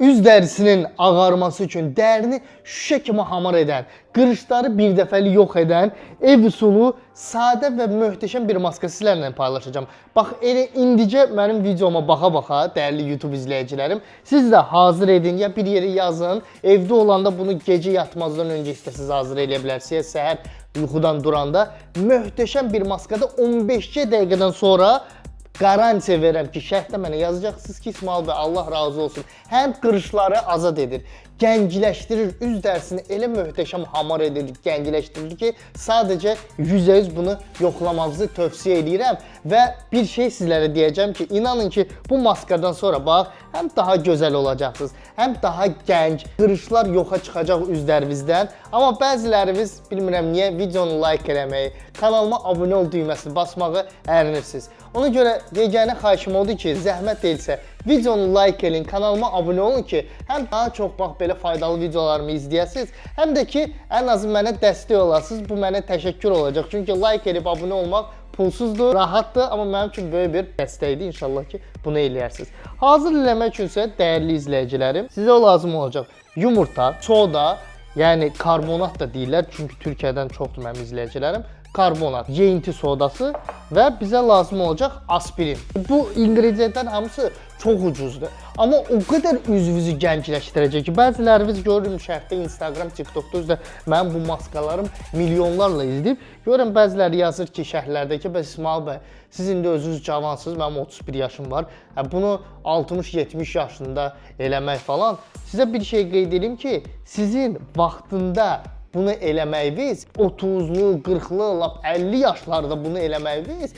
Üz dərisinin ağarması üçün dərini şüşə kimi hamar edən, qırışları bir dəfəli yox edən, ev usulu, sadə və möhtəşəm bir maska sizlərlə paylaşacağım. Bax, elə indicə mənim videoma baxa-baxa, dəyərli YouTube izləyicilərim, siz də hazır edin, ya bir yere yazın, evdə olanda bunu gecə yatmazdan öncə istəsiniz hazır edə bilərsiniz, səhər yuxudan duranda. Möhtəşəm bir maskada 15 dəqiqədən sonra garantiya verirəm ki, şərhdə mənə yazacaqsınız ki, İsmail bəy, Allah razı olsun. Həm qırışları azad edir, gəncləşdirir, üz dərisini elə möhtəşəm hamar edir, gəncləşdirir ki, sadəcə %100 bunu yoxlamanızı tövsiyə edirəm. Və bir şey sizlərə deyəcəm ki, inanın ki, bu maskadan sonra bax, həm daha gözəl olacaqsınız, həm daha gənc, qırışlar yoxa çıxacaq üz dərinizdən. Amma bəziləriniz, bilmirəm niyə, videonu like eləməyi, kanalıma abunə ol düyməsini basmağı ərinirsiniz. Ona görə yeganə xahişim odur ki, zəhmət deyilsə, videonu like edin, kanalıma abunə olun ki, həm daha çox bax belə faydalı videolarımı izləyəsiniz, həm də ki, ən azı mənə dəstək olasınız. Bu mənə təşəkkür olacaq. Çünki like edib abunə olmaq pulsuzdur, rahatdır, amma mənim üçün böyük bir dəstəkdir. İnşallah ki, bunu eləyərsiniz. Hazır eləmək üçünsə, dəyərli izləyicilərim, sizə lazım olacaq yumurta, soda, yəni karbonat da deyirlər, çünki Türkiyədən çoxdur mənim izləyicilərim. Karbonat, yeyinti sodası və bizə lazım olacaq aspirin. Bu ingrediyentlərin hamısı çox ucuzdur. Amma o qədər üzvünüzü gəncləşdirəcək ki, bəziləriniz görürüm şərhdə, Instagram, TikTokda üzrə mənim bu maskalarım milyonlarla izləyib. Görürəm bəziləri yazır ki, şərhlərdə ki, bəs İsmail bəy, siz indi özünüz cavansınız, mənim 31 yaşım var. Bunu 60-70 yaşında eləmək falan. Sizə bir şey qeyd edeyim ki, sizin vaxtında bunu eləməyiniz, 30'lu, 40'lı, lap 50 yaşlarda bunu eləməyiniz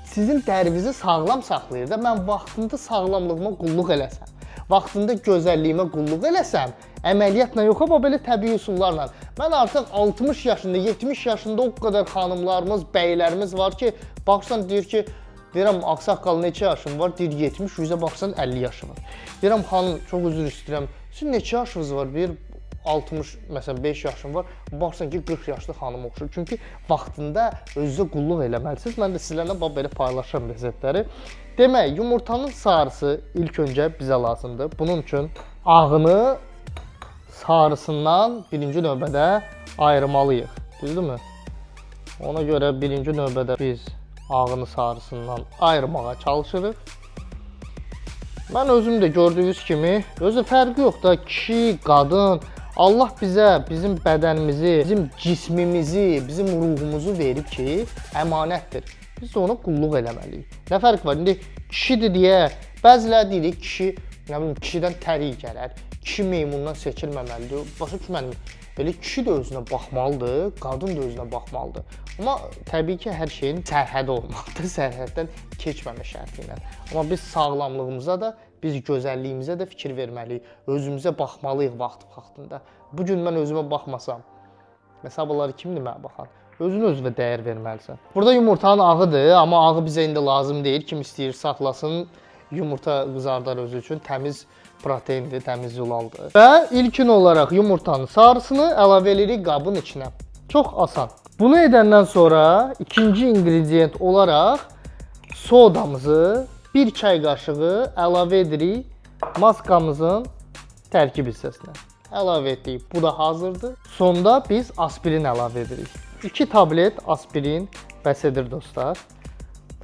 sizin dərinizi sağlam saxlayır da. Mən vaxtında sağlamlığıma qulluq eləsəm, vaxtında gözəlliyimə qulluq eləsəm, əməliyyatla yox, amma belə təbii üsullarla. Mən artıq 60 yaşında, 70 yaşında o qədər xanımlarımız, bəylərimiz var ki, baxsan deyir ki, deyirəm, ağsaqqal neçə yaşım var? Deyir 70, yüzə baxsan 50 yaşı var. Deyirəm, xanım, çox üzr istəyirəm, sizin neçə yaşınız var? Bir 60, məsələn 5 yaşım var, baxsan ki 40 yaşlı xanım oxşur. Çünki vaxtında özünüzə qulluq eləməlisiniz. Mən də sizlərlə belə paylaşıram reseptləri. Demək, yumurtanın sarısı ilk öncə bizə lazımdır. Bunun üçün ağını sarısından birinci növbədə ayırmalıyıq. Düzdürmü? Ona görə birinci növbədə biz ağını sarısından ayırmağa çalışırıq. Mən özüm də gördüyünüz kimi, özü fərqi yox da, kişi, qadın, Allah bizə, bizim bədənimizi, bizim cismimizi, bizim ruhumuzu verib ki, əmanətdir. Biz də ona qulluq eləməliyik. Nə fərq var? İndi kişidir deyə, bəziləri deyirik, kişi, nə bilim, kişidən tərii gələr, kişi meymundan seçilməməlidir. Başa düşmədim. Elə kişi də özünə baxmalıdır, qadın da özünə baxmalıdır. Amma təbii ki, hər şeyin sərhədi olmalıdır, sərhəddən keçməmə şərti ilə. Amma biz sağlamlığımıza da, biz gözəlliyimizə də fikir verməliyik, özümüzə baxmalıyıq vaxtında. Bugün mən özümə baxmasam, məsələləri kimdir mənə baxan? Özünü özünə dəyər verməlisən. Burada yumurtanın ağıdır, amma ağı bizə indi lazım deyil. Kim istəyir saxlasın, yumurta qızardar özü üçün təmiz proteindir, təmiz yulaldır. Və ilkin olaraq yumurtanın sarısını əlavə edirik qabın içinə. Çox asan. Bunu edəndən sonra ikinci ingredient olaraq sodamızı, bir çay qaşığı əlavə edirik maskamızın tərkib hissəsinə. Əlavə etdik. Bu da hazırdır. Sonda biz aspirin əlavə edirik. 2 tablet aspirin bəs edir dostlar.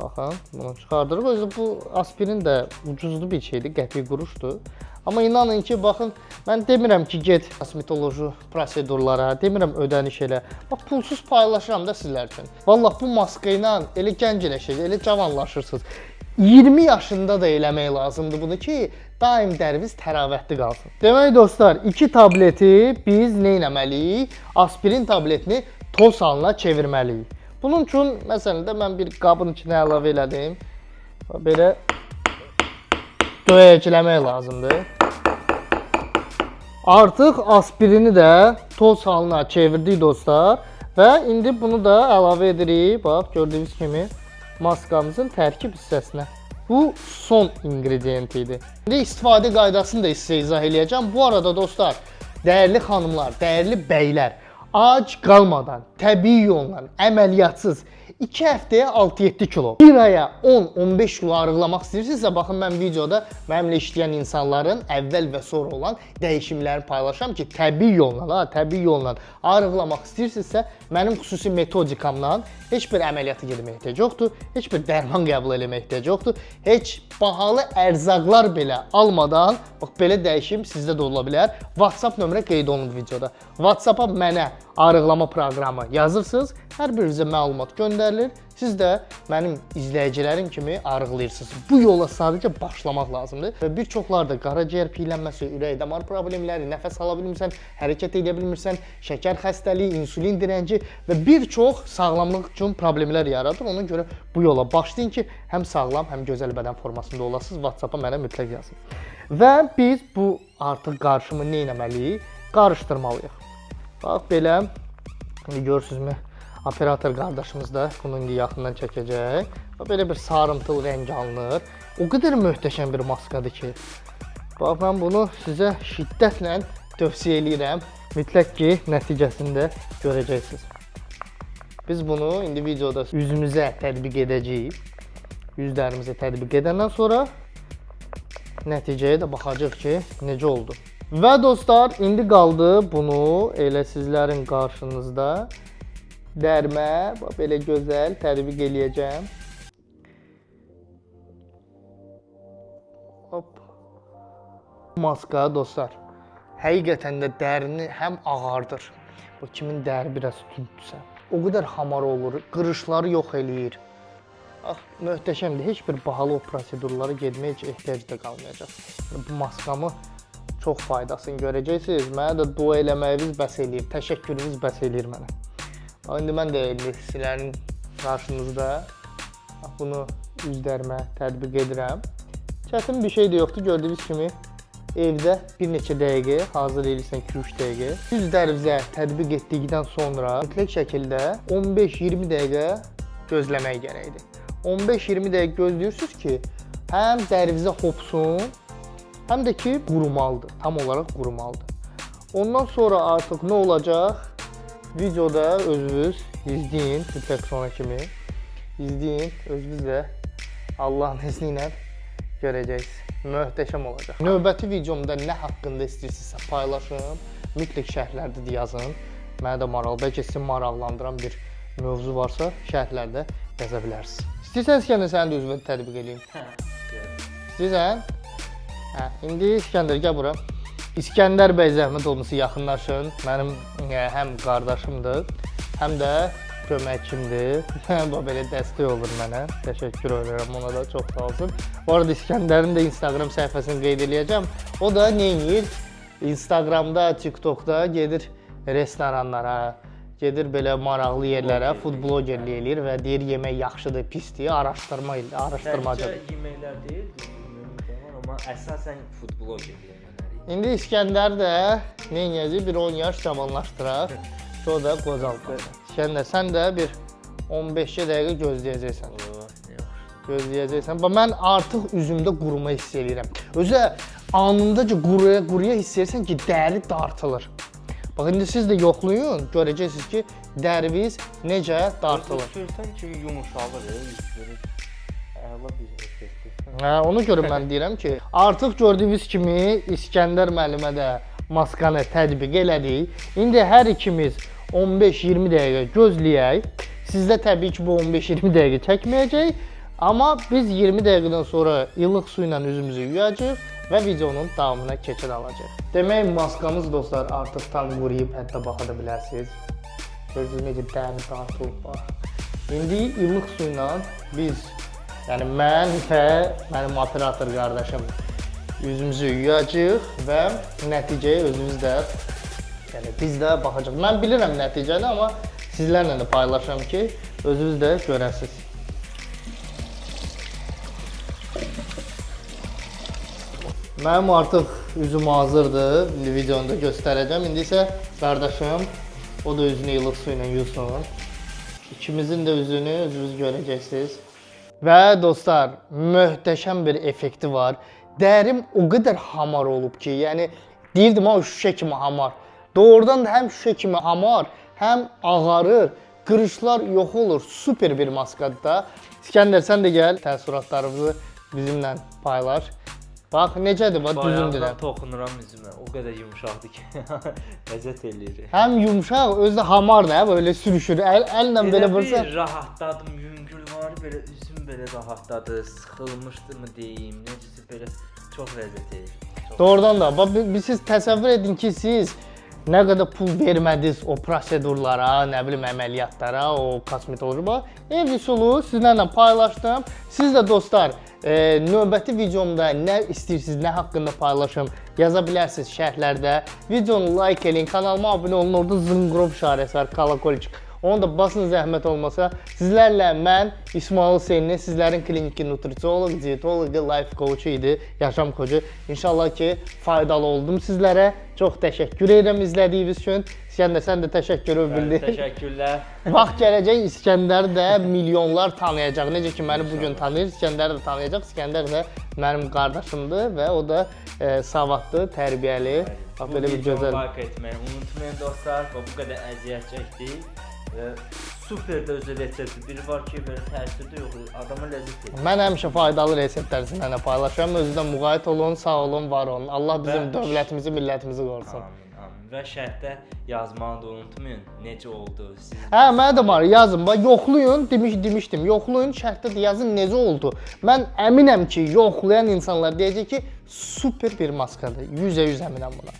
Baxın, bunu çıxardırıq. Özü bu aspirin də ucuzlu bir şeydir, qəpik quruşdur. Amma inanın ki, baxın, mən demirəm ki, get kosmetoloji prosedurlara, demirəm ödəniş elə. Bax, pulsuz paylaşıram da sizlər üçün. Vallahi bu maska ilə elə gəncləşəcək, elə cavanlaşırsınız. 20 yaşında da eləmək lazımdır bunu ki, daim dəriniz təravətli qalsın. Demək dostlar, 2 tableti biz nə etməliyik? Aspirin tabletini toz halına çevirməliyik. Bunun üçün, məsələn də mən bir qabın içinə əlavə elədim. Belə döyəcləmək lazımdır. Artıq aspirini də toz halına çevirdik dostlar. Və indi bunu da əlavə edirik. Bax, gördüyünüz kimi maskamızın tərkib hissəsinə. Bu son ingredient idi. İndi istifadə qaydasını da sizə izah eləyəcəm. Bu arada dostlar, dəyərli xanımlar, dəyərli bəylər, ac qalmadan, təbii yolla, əməliyyatsız 2 həftəyə 6-7 kilo. 1 aya 10-15 kilo arıqlamaq istəyirsinizsə, baxın mən videoda mənimlə işləyən insanların əvvəl və sonra olan dəyişimlərini paylaşıram ki, təbii yolla arıqlamaq istəyirsinizsə, mənim xüsusi metodikamdan heç bir əməliyyata getməyə ehtiyac yoxdur, heç bir dərman qəbul etməyə ehtiyac yoxdur, heç bahalı ərzaqlar belə almadan, bax belə dəyişim sizdə də ola bilər. WhatsApp nömrə qeyd olunur videoda. WhatsApp-a mənə arıqlama proqramı yazırsınız, hər birinizə məlumat göndərilir. Siz də mənim izləyicilərim kimi arıqlayırsınız. Bu yola sadəcə başlamaq lazımdır. Və bir çoxlar da qaraciyər piylənməsi, ürək-damar problemləri, nəfəs ala bilmirsən, hərəkət edə bilmirsən, şəkər xəstəliyi, insulin direnci və bir çox sağlamlıq üçün problemlər yaradır. Ona görə bu yola başlayın ki, həm sağlam, həm gözəl bədən formasında olasınız. WhatsApp-a mənə mütləq yazın. Və biz bu artıq qarışımı nə etməliyik? Qarışdırmalıyıq. Bax belə, indi görürsünüzmü? Operator qardaşımız da bunu indi yaxından çəkəcək. Belə bir sarımtıl rəng alınır. O qədər möhtəşəm bir maskadır ki. Bax, mən bunu sizə şiddətlə tövsiyə edirəm. Mütləq ki, nəticəsində görəcəksiniz. Biz bunu indi videoda üzümüzə tətbiq edəcəyik. Yüzlərimizə tətbiq edəndən sonra nəticəyə də baxacaq ki, necə oldu. Və dostlar, indi qaldı bunu elə sizlərin qarşınızda dərmə, belə gözəl tətbiq eləyəcəm. Hop. Maska dostlar, həqiqətən də dərini həm ağardır. Bu kimin dəri biraz tündürsə, o qədər hamar olur, qırışları yox eləyir. Möhtəşəmdir. Heç bir bahalı prosedurlara getməyə heç ehtiyac da qalmayacaq. Bu maskamı çox faydasını görəcəksiniz. Mənə də dua eləməyiniz bəs eləyir, təşəkkürünüz bəs eləyir mənə. İndi mən də sizlərin qarşınızda bunu üzlərimə tətbiq edirəm. Çətin bir şey də yoxdur. Gördüyünüz kimi evdə bir neçə dəqiqə hazır edirsən, 2-3 dəqiqə. Üzlərinizə tətbiq etdikdən sonra mütləq şəkildə 15-20 dəqiqə gözləmək gərəkdir. 15-20 dəqiqə gözləyirsiniz ki, həm dərinizə hopsun, həm də ki, qurumalıdır, tam olaraq qurumalıdır. Ondan sonra artıq nə olacaq? Videoda özünüz izləyin, mütləq sona kimi izləyin, özünüz də Allahın izni ilə görəcəksiniz. Möhtəşəm olacaq. Növbəti videomda nə haqqında istəyirsinizsə paylaşın, mütləq şərhlərdə də yazın. Mənə də bəlkə sizi maraqlandıran bir mövzu varsa şərhlərdə yaza bilərsiniz. İstəyirsən İskəndər səni də özünə tətbiq edeyim? İstəyirsən? İndi İskəndər gəl bura. İskəndər bəy zəhmət olmusu yaxınlaşın. Mənim həm qardaşımdır, həm də köməkçimdir. Belə dəstək olur mənə. Təşəkkür edirəm ona da, çox sağ olsun. Bu arada İskəndərin də Instagram səhifəsini qeyd edəcəm. O da nə edir? Instagramda, TikTokda gedir restoranlara, gedir belə maraqlı yerlərə, food blogerlik eləyir və deyir yemək yaxşıdır, pisdir, araşdırmacıdır. Təkcə yeməklər deyil, amma əsasən food blogerlik. İndi İskəndər də nə edəcək? Bir 10 yaş cavanlaşdıraq. O da qocaldır. İskəndər, sən də bir 15 dəqiqə gözləyəcəksən. Gözləyəcəksən. Mən artıq üzümdə quruma hiss edirəm. Özə anındaca quruya hiss edirsən ki, dəri dartılır. Bax, indi siz də yoxlayın, görəcəksiniz ki, dəriniz necə dartılır. Görsən ki, yumuşalır, əla bir effekt. Ona görə mən deyirəm ki, artıq gördüyünüz kimi İskəndər müəllimə də maskanı tətbiq elədik. İndi hər ikimiz 15-20 dəqiqə gözləyək. Sizdə təbii ki, bu 15-20 dəqiqə çəkməyəcək. Amma biz 20 dəqiqədən sonra ilıq su ilə üzümüzü yuyacaq və videonun davamına keçid alacaq. Demək, maskamız dostlar artıq tam quruyub, hətta baxa da bilərsiniz. Gördüyünüz necə dəri dartılıb var. İndi ilıq su ilə biz, yəni mən və mənim operator qardaşım üzümüzü yuyacaq və nəticəyə özümüz də, yəni biz də baxacaq. Mən bilirəm nəticəni, amma sizlərlə də paylaşıram ki, özünüz də görəsiniz. Mənim artıq üzüm hazırdır. İndi videonu da göstərəcəm. İndi isə qardaşım, o da üzünü ilıq su ilə yusun. İkimizin də üzünü özünüz görəcəksiniz. Və dostlar, möhtəşəm bir effekti var. Dərim o qədər hamar olub ki, yəni deyirdim ha, şüşə kimi hamar. Doğrudan da həm şüşə kimi hamar, həm ağarır, qırışlar yox olur. Super bir maskadır da. İskəndər sən də gəl, təəssüratlarımızı bizimlə paylaş. Bax necədir, bax düzündür. Bayaqdan toxunuram üzümə. O qədər yumşaqdır ki, ləzzət eləyir. Həm yumşaq, özü də hamar da, böyle sürüşür. Əllə belə vursa. Bir rahatladım, yüngül var, belə üzüm belə rahatladı, sıxılmışdı mı deyim, necəsə belə çox ləzzət eləyir. Doğrudan da, bax siz təsəvvür edin ki, siz nə qədər pul vermədiniz o prosedurlara, nə bilim əməliyyatlara, o kosmetolojiya. Ev üsulu sizlərlə paylaşdım. Siz də dostlar, növbəti videomda nə istəyirsiniz, nə haqqında paylaşım yaza bilərsiniz şərhlərdə. Videonu like eləyin, kanalıma abunə olun, orada zınqrov işarəsi var, kolokolçik. Onu da basın zəhmət olmasa. Sizlərlə mən İsmail Hüseyni, sizlərin kliniki nutrisioloq, diyetoloq, life coach idi, yaşam koçu. İnşallah ki faydalı oldum sizlərə. Çox təşəkkür edirəm izlədiyiniz üçün. İskəndər sən də təşəkkür bildin. Təşəkkürlər. Vaxt gələcək İskəndər də milyonlar tanıyacaq. Necə ki məni bu gün tanıyır, İskəndər də tanıyacaq. İskəndər də mənim qardaşımdır və o da savadlı, tərbiyəli. Bax belə bir gözəl. Like etməyi unutmayın dostlar. Bu qədər əziyyət çəkdik. Super də özü resepti. Biri var ki, belə təsirdə yox, adama ləzzət verir. Mən həmişə faydalı reseptlər sizinlə paylaşıram. Özünüzdən müğayət olun, sağ olun, var olun. Allah bizim dövlətimizi, millətimizi qorusun. Amin, amin. Və şərhdə yazmağı da unutmayın. Necə oldu? Hə, mənə də var, yazın. Bax, yoxlayın, demişdim. Yoxlayın, şərhdə də yazın necə oldu. Mən əminəm ki, yoxlayan insanlar deyəcək ki, super bir maskadır. 100% əminəm buna.